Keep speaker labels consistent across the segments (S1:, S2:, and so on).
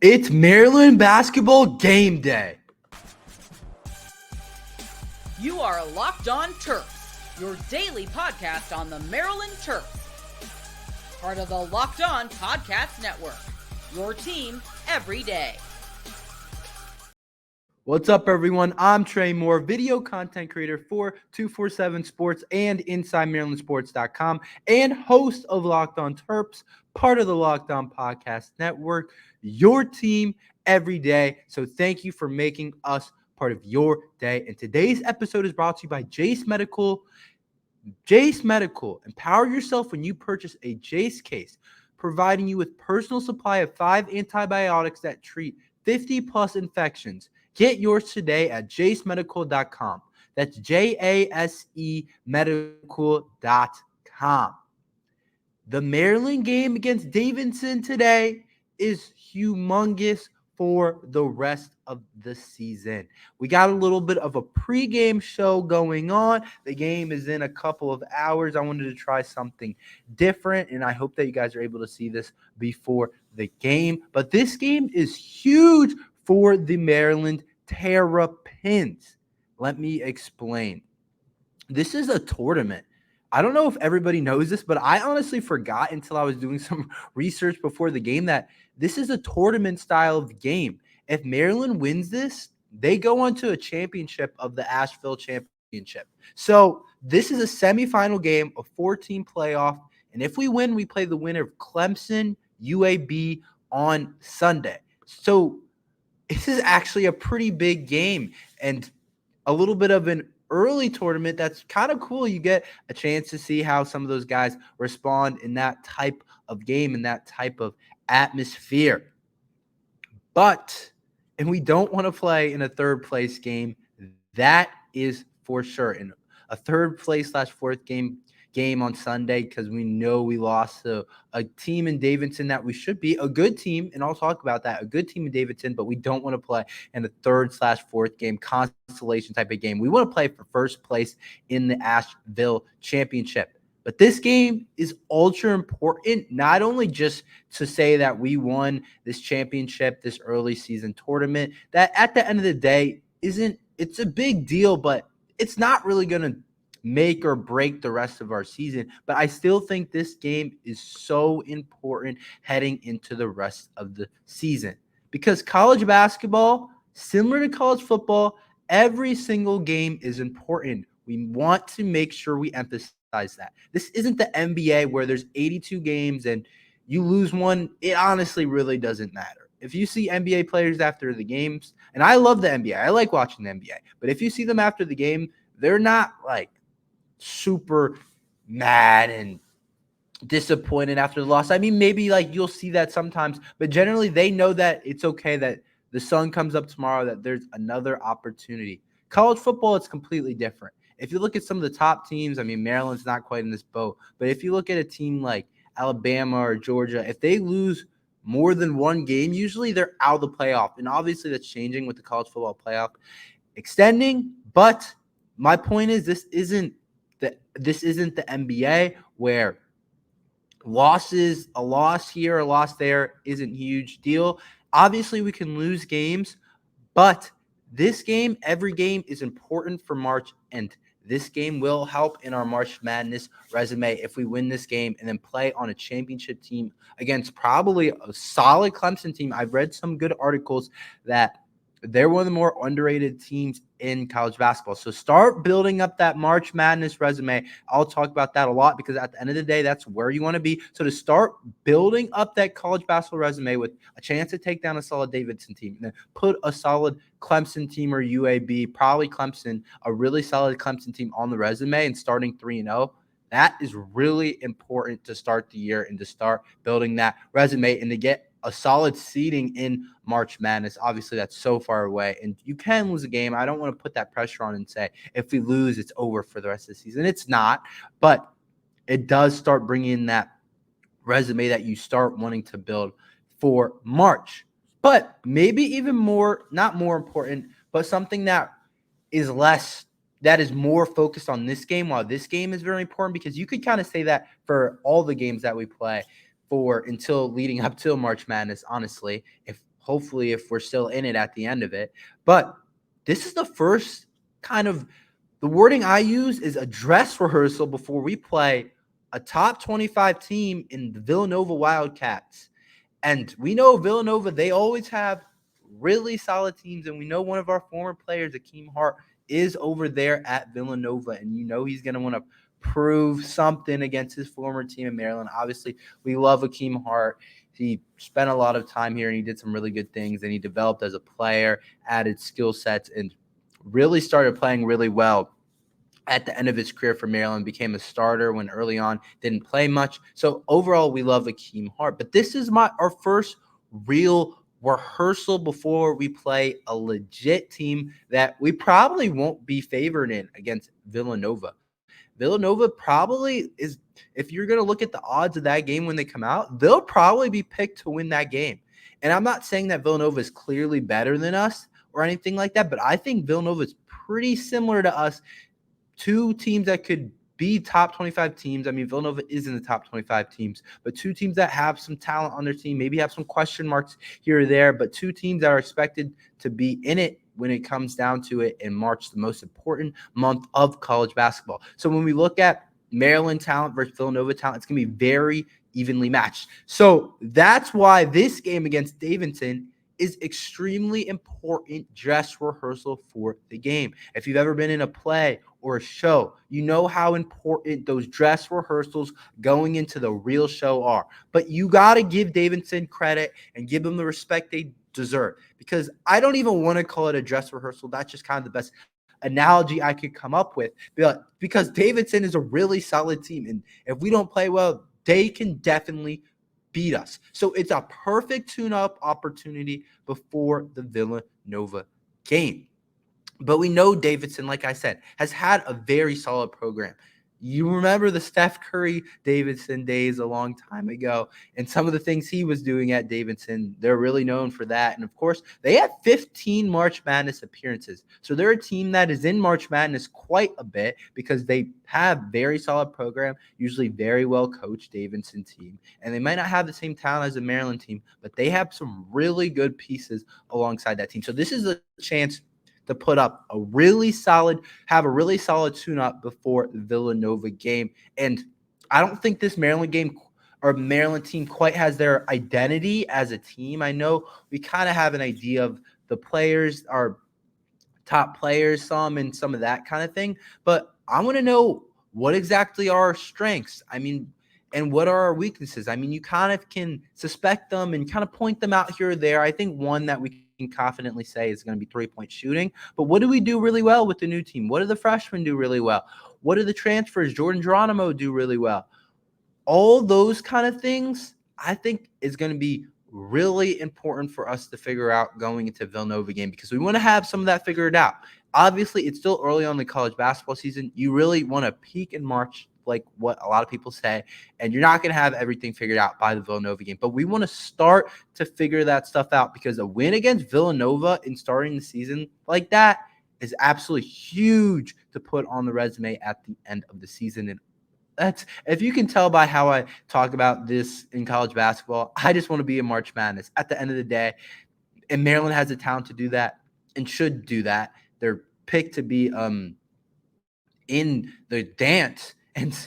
S1: It's Maryland basketball game day.
S2: You are Locked On Terps, your daily podcast on the Maryland Terps. Part of the Locked On Podcast Network, your team every day.
S1: What's up, everyone? I'm Tre Moore, video content creator for 247 Sports and InsideMarylandSports.com, and host of Locked On Terps, part of the Locked On Podcast Network, your team every day. So thank you for making us part of your day. And today's episode is brought to you by Jace Medical. Jace Medical. Empower yourself when you purchase a Jace case, providing you with personal supply of 5 antibiotics that treat 50-plus infections. Get yours today at jasemedical.com. That's JASE medical.com. The Maryland game against Davidson today is humongous for the rest of the season. We got a little bit of a pregame show going on. The game is in a couple of hours. I wanted to try something different, and I hope that you guys are able to see this before the game. But this game is huge for the Maryland Terrapins. Let me explain. This is a tournament. I don't know if everybody knows this, but I honestly forgot until I was doing some research before the game that this is a tournament style of game. If Maryland wins this, they go on to a championship of the Asheville Championship. So this is a semifinal game, a 4-team playoff. And if we win, we play the winner of Clemson, UAB on Sunday. So this is actually a pretty big game and a little bit of an early tournament that's kind of cool. You get a chance to see how some of those guys respond in that type of game, in that type of atmosphere. And we don't want to play in a third place game. That is for sure. In a third place / fourth game on Sunday, because we know we lost to a team in Davidson that we should be a good team, and I'll talk about that, a good team in Davidson, but we don't want to play in a third / fourth game constellation type of game. We want to play for first place in the Asheville Championship. But this game is ultra important, not only just to say that we won this championship, this early season tournament, that at the end of the day it's a big deal, but it's not really going to make or break the rest of our season. But I still think this game is so important heading into the rest of the season, because college basketball, similar to college football, every single game is important. We want to make sure we emphasize that. This isn't the NBA where there's 82 games and you lose one. It honestly really doesn't matter. If you see NBA players after the games, and I love the NBA, I like watching the NBA, but if you see them after the game, they're not like super mad and disappointed after the loss. I mean, maybe like you'll see that sometimes, but generally they know that it's okay, that the sun comes up tomorrow, that there's another opportunity. College football, it's completely different. If you look at some of the top teams, I mean, Maryland's not quite in this boat, but if you look at a team like Alabama or Georgia, if they lose more than one game, usually they're out of the playoff. And obviously that's changing with the college football playoff extending. But my point is, this isn't the NBA where a loss here, a loss there isn't a huge deal. Obviously we can lose games, but this game, every game is important for March, and this game will help in our March Madness resume if we win this game and then play on a championship team against probably a solid Clemson team. I've read some good articles that they're one of the more underrated teams in college basketball. So start building up that March Madness resume. I'll talk about that a lot, because at the end of the day, that's where you want to be. So to start building up that college basketball resume with a chance to take down a solid Davidson team, and then put a solid Clemson team or UAB, probably Clemson, a really solid Clemson team on the resume, and starting 3-0, that is really important to start the year and to start building that resume and to get a solid seeding in March Madness. Obviously, that's so far away, and you can lose a game. I don't want to put that pressure on and say, if we lose, it's over for the rest of the season. It's not, but it does start bringing in that resume that you start wanting to build for March. But maybe even more, not more important, but something that is more focused on this game, while this game is very important, because you could kind of say that for all the games that we play for until leading up to March Madness, honestly. If hopefully if we're still in it at the end of it. But this is the first kind of, the wording I use is a dress rehearsal before we play a top 25 team in the Villanova Wildcats. And we know Villanova, they always have really solid teams. And we know one of our former players, Akeem Hart, is over there at Villanova. And he's going to want to prove something against his former team in Maryland. Obviously, we love Akeem Hart. He spent a lot of time here and he did some really good things. And he developed as a player, added skill sets, and really started playing really well at the end of his career for Maryland, became a starter when early on didn't play much. So overall, we love Akeem Hart. But this is our first real rehearsal before we play a legit team that we probably won't be favored in against Villanova. Villanova probably is, if you're going to look at the odds of that game when they come out, they'll probably be picked to win that game. And I'm not saying that Villanova is clearly better than us or anything like that, but I think Villanova is pretty similar to us. Two teams that could be top 25 teams. I mean, Villanova is in the top 25 teams, but two teams that have some talent on their team, maybe have some question marks here or there, but two teams that are expected to be in it when it comes down to it in March, the most important month of college basketball. So when we look at Maryland talent versus Villanova talent, it's going to be very evenly matched. So that's why this game against Davidson is extremely important dress rehearsal for the game. If you've ever been in a play or a show, you know how important those dress rehearsals going into the real show are. But you got to give Davidson credit and give them the respect they deserve, because I don't even want to call it a dress rehearsal. That's just kind of the best analogy I could come up with, because Davidson is a really solid team. And if we don't play well, they can definitely beat us. So it's a perfect tune-up opportunity before the Villanova game. But we know Davidson, like I said, has had a very solid program. You remember the Steph Curry Davidson days a long time ago, and some of the things he was doing at Davidson, they're really known for that. And of course, they have 15 March Madness appearances. So they're a team that is in March Madness quite a bit because they have very solid program, usually very well coached Davidson team. And they might not have the same talent as the Maryland team, but they have some really good pieces alongside that team. So this is a chance to put up a really solid tune-up before the Villanova game. And I don't think this Maryland game or Maryland team quite has their identity as a team. I know we kind of have an idea of the players, our top players, some and some of that kind of thing. But I want to know what exactly are our strengths. I mean, and what are our weaknesses? I mean, you kind of can suspect them and kind of point them out here or there. I think one that we can confidently say is going to be three-point shooting. But what do we do really well with the new team? What do the freshmen do really well? What do the transfers, Jordan Geronimo, do really well? All those kind of things, I think, is going to be really important for us to figure out going into Villanova game, because we want to have some of that figured out. Obviously, it's still early on in the college basketball season. You really want to peak in March, like what a lot of people say, and you're not going to have everything figured out by the Villanova game. But we want to start to figure that stuff out, because a win against Villanova in starting the season like that is absolutely huge to put on the resume at the end of the season. And that's, if you can tell by how I talk about this in college basketball, I just want to be in March Madness at the end of the day. And Maryland has the talent to do that and should do that. They're picked to be in the dance. And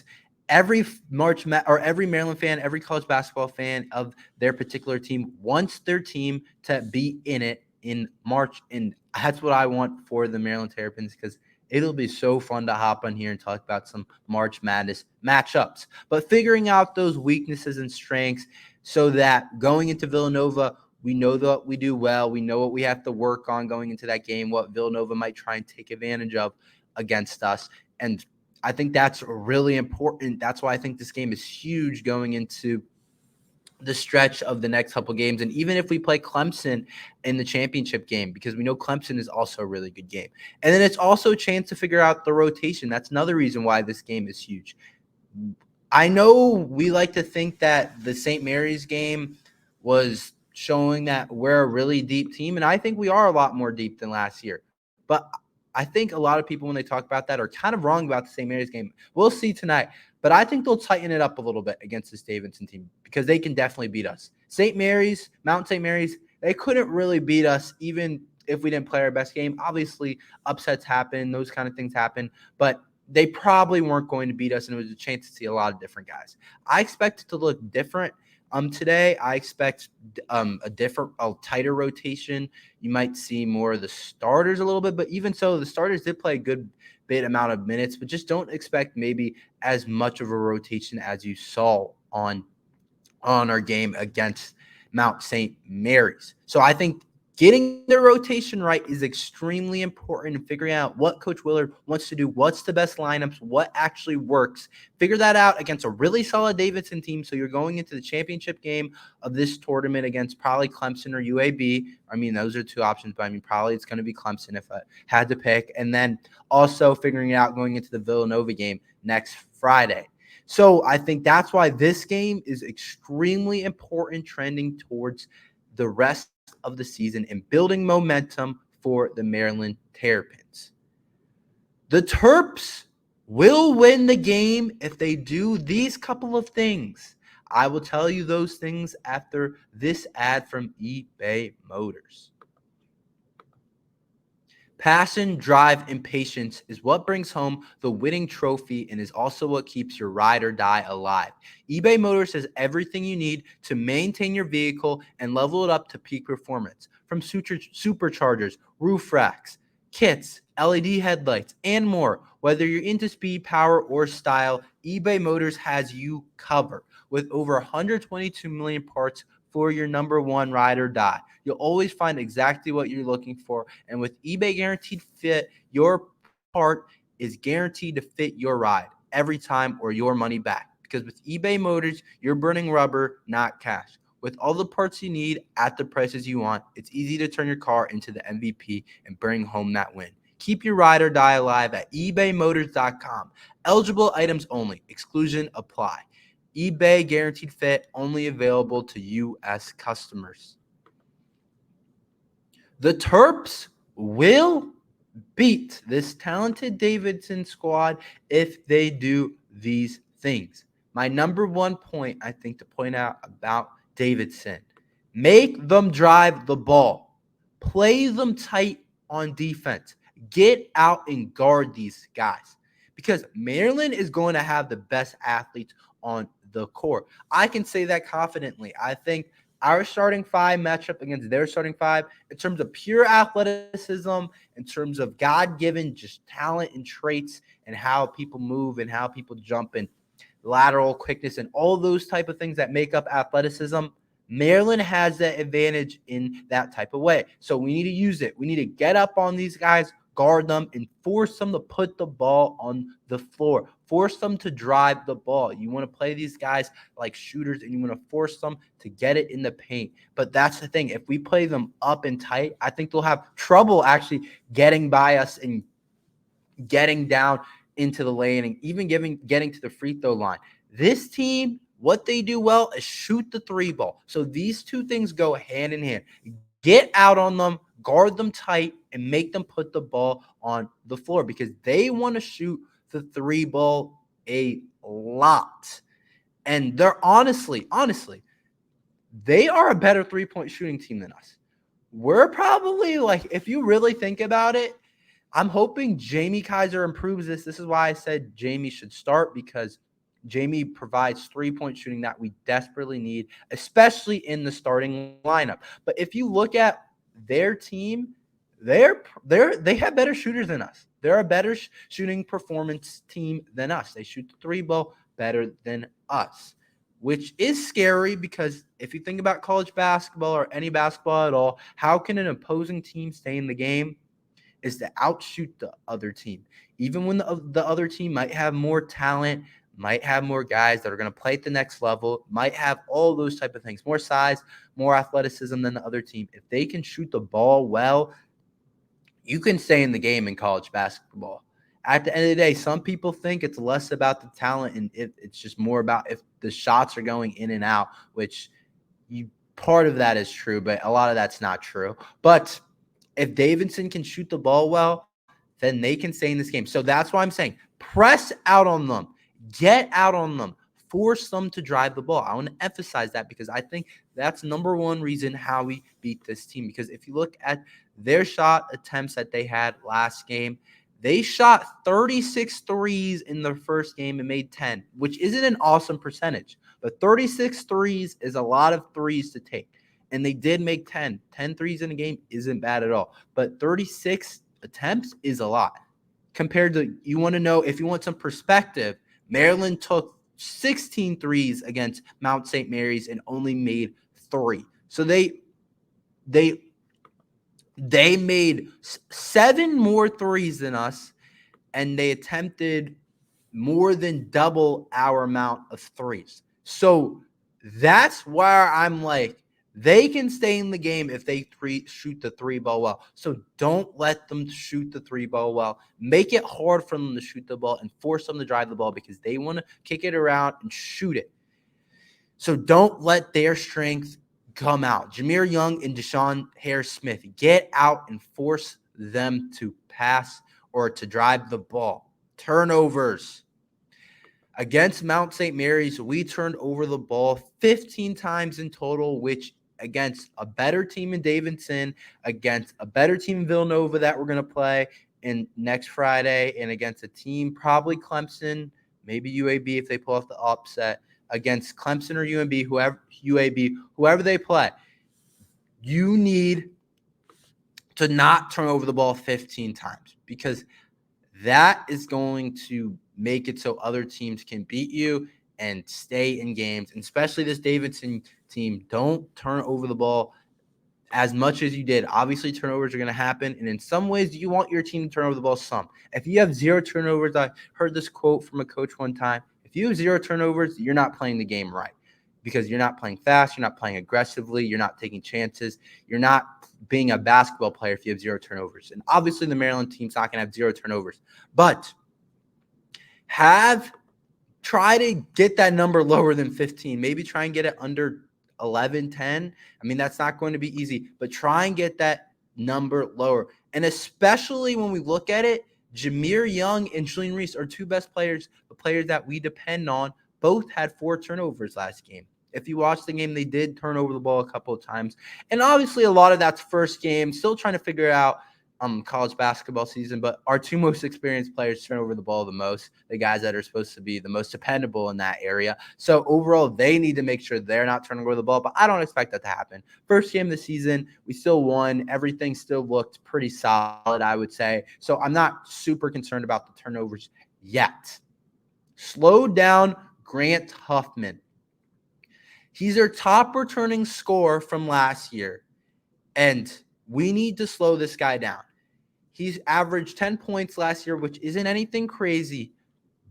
S1: every every Maryland fan, every college basketball fan of their particular team wants their team to be in it in March. And that's what I want for the Maryland Terrapins, because it'll be so fun to hop on here and talk about some March Madness matchups. But figuring out those weaknesses and strengths so that going into Villanova, we know that we do well. We know what we have to work on going into that game, what Villanova might try and take advantage of against us. And I think that's really important. That's why I think this game is huge going into the stretch of the next couple games. And even if we play Clemson in the championship game, because we know Clemson is also a really good game. And then it's also a chance to figure out the rotation. That's another reason why this game is huge. I know we like to think that the St. Mary's game was showing that we're a really deep team, and I think we are a lot more deep than last year. But I think a lot of people, when they talk about that, are kind of wrong about the St. Mary's game. We'll see tonight. But I think they'll tighten it up a little bit against this Davidson team, because they can definitely beat us. St. Mary's, Mount St. Mary's, They couldn't really beat us even if we didn't play our best game. Obviously, upsets happen. Those kind of things happen. But they probably weren't going to beat us, and it was a chance to see a lot of different guys. I expect it to look different today. I expect a tighter rotation. You might see more of the starters a little bit, but even so, the starters did play a good bit amount of minutes, but just don't expect maybe as much of a rotation as you saw on our game against Mount St. Mary's. So I think getting the rotation right is extremely important, and figuring out what Coach Willard wants to do, what's the best lineups, what actually works. Figure that out against a really solid Davidson team. So you're going into the championship game of this tournament against probably Clemson or UAB. I mean, those are two options, but I mean, probably it's going to be Clemson if I had to pick. And then also figuring it out going into the Villanova game next Friday. So I think that's why this game is extremely important, trending towards the rest of the season and building momentum for the Maryland Terrapins. The Terps will win the game if they do these couple of things. I will tell you those things after this ad from eBay Motors. Passion, drive, and patience is what brings home the winning trophy and is also what keeps your ride or die alive. eBay Motors has everything you need to maintain your vehicle and level it up to peak performance. From superchargers, roof racks, kits, LED headlights, and more. Whether you're into speed, power, or style, eBay Motors has you covered. With over 122 million parts for your number one ride or die. You'll always find exactly what you're looking for. And with eBay Guaranteed Fit, your part is guaranteed to fit your ride every time or your money back. Because with eBay Motors, you're burning rubber, not cash. With all the parts you need at the prices you want, it's easy to turn your car into the MVP and bring home that win. Keep your ride or die alive at ebaymotors.com. Eligible items only. Exclusion apply. eBay Guaranteed Fit, only available to U.S. customers. The Terps will beat this talented Davidson squad if they do these things. My number one point, I think, to point out about Davidson: make them drive the ball. Play them tight on defense. Get out and guard these guys. Because Maryland is going to have the best athletes on the court. I can say that confidently. I think our starting five matchup against their starting five, in terms of pure athleticism, in terms of God-given just talent and traits and how people move and how people jump and lateral quickness and all those type of things that make up athleticism, Maryland has that advantage in that type of way. So we need to use it. We need to get up on these guys, guard them, and force them to put the ball on the floor. Force them to drive the ball. You want to play these guys like shooters, and you want to force them to get it in the paint. But that's the thing. If we play them up and tight, I think they'll have trouble actually getting by us and getting down into the lane and even getting to the free throw line. This team, what they do well is shoot the three ball. So these two things go hand in hand. Get out on them, guard them tight, and make them put the ball on the floor because they want to shoot the three ball a lot. And they're honestly, they are a better three-point shooting team than us. We're probably, like, if you really think about it, I'm hoping Jamie Kaiser improves this. This is why I said Jamie should start, because Jamie provides three-point shooting that we desperately need, especially in the starting lineup. But if you look at their team, they have better shooters than us. They're a better shooting performance team than us. They shoot the three ball better than us, which is scary because if you think about college basketball or any basketball at all, how can an opposing team stay in the game? Is to outshoot the other team. Even when the other team might have more talent, might have more guys that are going to play at the next level, might have all those type of things, more size, more athleticism than the other team. If they can shoot the ball well, you can stay in the game in college basketball. At the end of the day, some people think it's less about the talent and it's just more about if the shots are going in and out, which part of that is true, but a lot of that's not true. But if Davidson can shoot the ball well, then they can stay in this game. So that's why I'm saying press out on them. Get out on them. force them to drive the ball. I want to emphasize that because I think that's number one reason how we beat this team. Because if you look at their shot attempts that they had last game, they shot 36 threes in their first game and made 10, which isn't an awesome percentage. But 36 threes is a lot of threes to take. And they did make 10. 10 threes in a game isn't bad at all. But 36 attempts is a lot. Compared to, you want to know, if you want some perspective, Maryland took 16 threes against Mount St. Mary's and only made 3. So they made 7 more threes than us, and they attempted more than double our amount of threes. So that's where I'm like, they can stay in the game if they shoot the 3 ball well. So don't let them shoot the 3 ball well. Make it hard for them to shoot the ball and force them to drive the ball because they want to kick it around and shoot it. So don't let their strength come out. Jameer Young and Deshaun Harris-Smith, get out and force them to pass or to drive the ball. Turnovers. Against Mount St. Mary's, we turned over the ball 15 times in total, which against a better team in Davidson, against a better team in Villanova that we're going to play in next Friday, and against a team, probably Clemson, maybe UAB if they pull off the upset, against Clemson or whoever they play. You need to not turn over the ball 15 times because that is going to make it so other teams can beat you and stay in games, and especially this Davidson team. Don't turn over the ball as much as you did. Obviously, turnovers are going to happen, and in some ways, you want your team to turn over the ball some. If you have 0 turnovers, I heard this quote from a coach one time, if you have 0 turnovers, you're not playing the game right because you're not playing fast, you're not playing aggressively, you're not taking chances, you're not being a basketball player if you have 0 turnovers. And obviously, the Maryland team's not going to have 0 turnovers, but try to get that number lower than 15. Maybe try and get it under 11, 10. I mean, that's not going to be easy, but try and get that number lower. And especially when we look at it, Jameer Young and Julian Reese are 2 best players, the players that we depend on. Both had 4 turnovers last game. If you watch the game, they did turn over the ball a couple of times. And obviously, a lot of that's first game, still trying to figure out college basketball season, but our 2 most experienced players turn over the ball the most, the guys that are supposed to be the most dependable in that area. So overall, they need to make sure they're not turning over the ball, but I don't expect that to happen. First game of the season, we still won. Everything still looked pretty solid, I would say. So I'm not super concerned about the turnovers yet. Slow down Grant Huffman. He's our top returning scorer from last year, and we need to slow this guy down. He's averaged 10 points last year, which isn't anything crazy,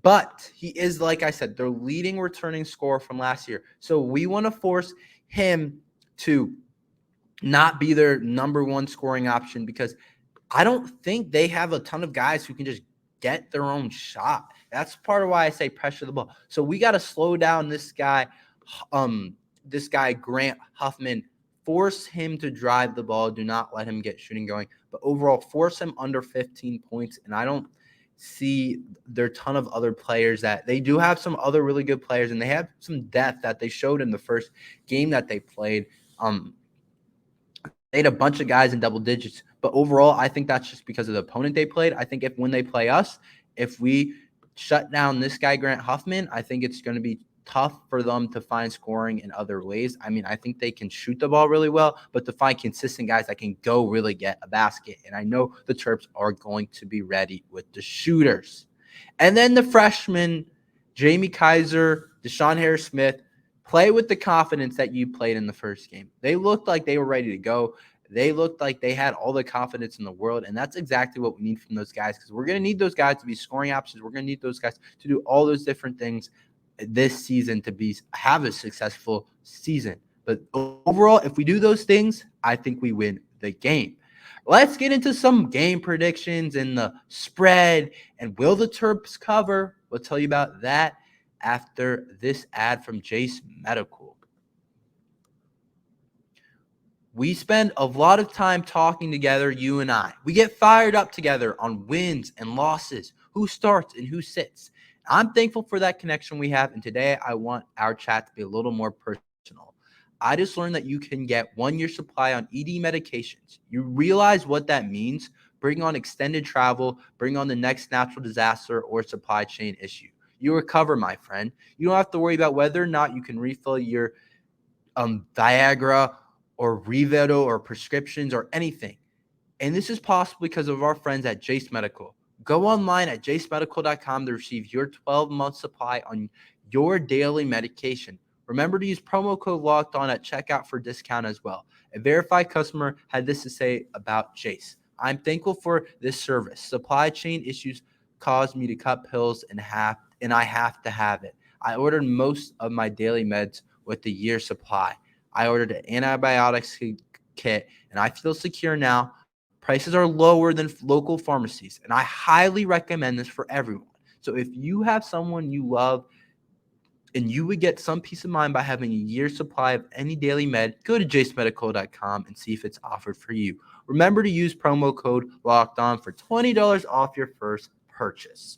S1: but he is, like I said, their leading returning scorer from last year. So we want to force him to not be their number 1 scoring option because I don't think they have a ton of guys who can just get their own shot. That's part of why I say pressure the ball. So we got to slow down this guy, Grant Huffman. Force him to drive the ball. Do not let him get shooting going. But overall, force him under 15 points. And I don't see there are a ton of other players that they do have some other really good players, and they have some depth that they showed in the first game that they played. They had a bunch of guys in double digits. But overall, I think that's just because of the opponent they played. I think when they play us, if we shut down this guy, Grant Huffman, I think it's going to be tough for them to find scoring in other ways. I mean, I think they can shoot the ball really well, but to find consistent guys that can go really get a basket. And I know the Terps are going to be ready with the shooters. And then the freshmen, Jamie Kaiser, Deshaun Harris-Smith, play with the confidence that you played in the first game. They looked like they were ready to go. They looked like they had all the confidence in the world, and that's exactly what we need from those guys because we're going to need those guys to be scoring options. We're going to need those guys to do all those different things this season to have a successful season. But overall, if we do those things, I think we win the game. Let's get into some game predictions and the spread. And will the Terps cover? We'll tell you about that after this ad from Jace Medical. We spend a lot of time talking together, you and I. We get fired up together on wins and losses, who starts and who sits. I'm thankful for that connection we have, and today I want our chat to be a little more personal. I just learned that you can get 1 year supply on ED medications. You realize what that means? Bring on extended travel, bring on the next natural disaster or supply chain issue. You recover, my friend. You don't have to worry about whether or not you can refill your Viagra or Revital or prescriptions or anything. And this is possible because of our friends at Jace Medical. Go online at jacemedical.com to receive your 12-month supply on your daily medication. Remember to use promo code Locked On at checkout for discount as well. A verified customer had this to say about Jace. I'm thankful for this service. Supply chain issues caused me to cut pills in half, and I have to have it. I ordered most of my daily meds with the year supply. I ordered an antibiotics kit, and I feel secure now. Prices are lower than local pharmacies, and I highly recommend this for everyone. So if you have someone you love and you would get some peace of mind by having a year's supply of any daily med, go to jacemedical.com and see if it's offered for you. Remember to use promo code LOCKEDON for $20 off your first purchase.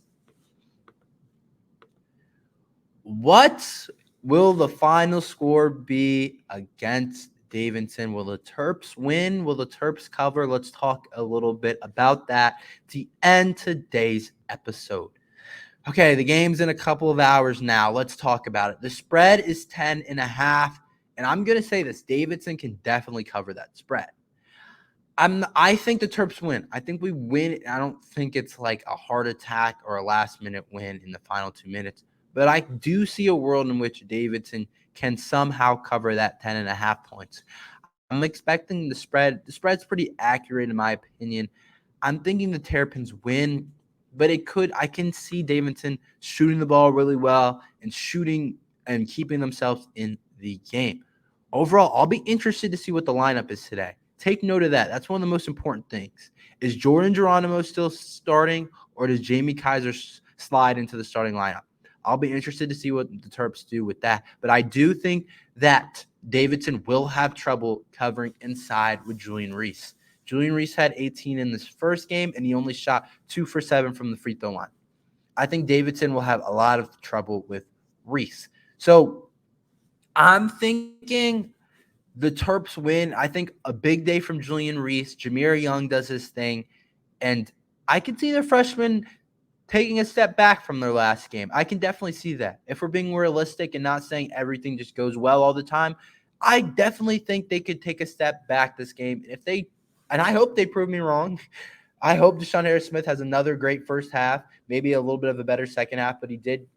S1: What will the final score be against Davidson? Will the Terps win? Will the Terps cover? Let's talk a little bit about that to end today's episode. Okay, the game's in a couple of hours now. Let's talk about it. The spread is 10.5, and I'm going to say this. Davidson can definitely cover that spread. I think the Terps win. I think we win. I don't think it's like a heart attack or a last-minute win in the final 2 minutes. But I do see a world in which Davidson can somehow cover that 10.5 points. I'm expecting the spread. The spread's pretty accurate in my opinion. I'm thinking the Terrapins win, but I can see Davidson shooting the ball really well and shooting and keeping themselves in the game. Overall, I'll be interested to see what the lineup is today. Take note of that. That's one of the most important things. Is Jordan Geronimo still starting, or does Jamie Kaiser slide into the starting lineup? I'll be interested to see what the Terps do with that. But I do think that Davidson will have trouble covering inside with Julian Reese. Julian Reese had 18 in this first game, and he only shot 2 for 7 from the free throw line. I think Davidson will have a lot of trouble with Reese. So I'm thinking the Terps win. I think a big day from Julian Reese. Jameer Young does his thing. And I can see their freshmen taking a step back from their last game. I can definitely see that. If we're being realistic and not saying everything just goes well all the time, I definitely think they could take a step back this game. And I hope they prove me wrong. I hope Deshaun Harris-Smith has another great first half, maybe a little bit of a better second half, but he did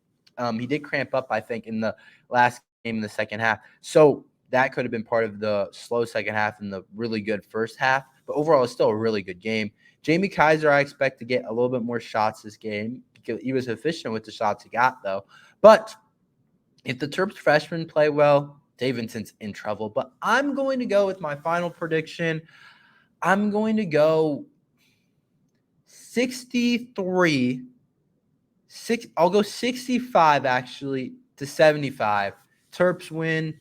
S1: cramp up, I think, in the last game in the second half. So that could have been part of the slow second half and the really good first half. But overall, it's still a really good game. Jamie Kaiser, I expect to get a little bit more shots this game because he was efficient with the shots he got, though. But if the Terps freshmen play well, Davidson's in trouble. But I'm going to go with my final prediction. I'm going to go 63. I'll go 65, actually, to 75. Terps win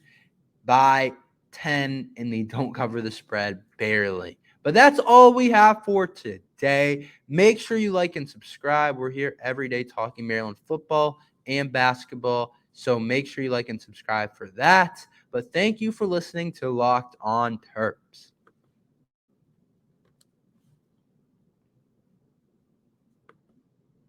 S1: by 10, and they don't cover the spread barely. But that's all we have for today. Make sure you like and subscribe. We're here every day talking Maryland football and basketball. So make sure you like and subscribe for that. But thank you for listening to Locked On Terps.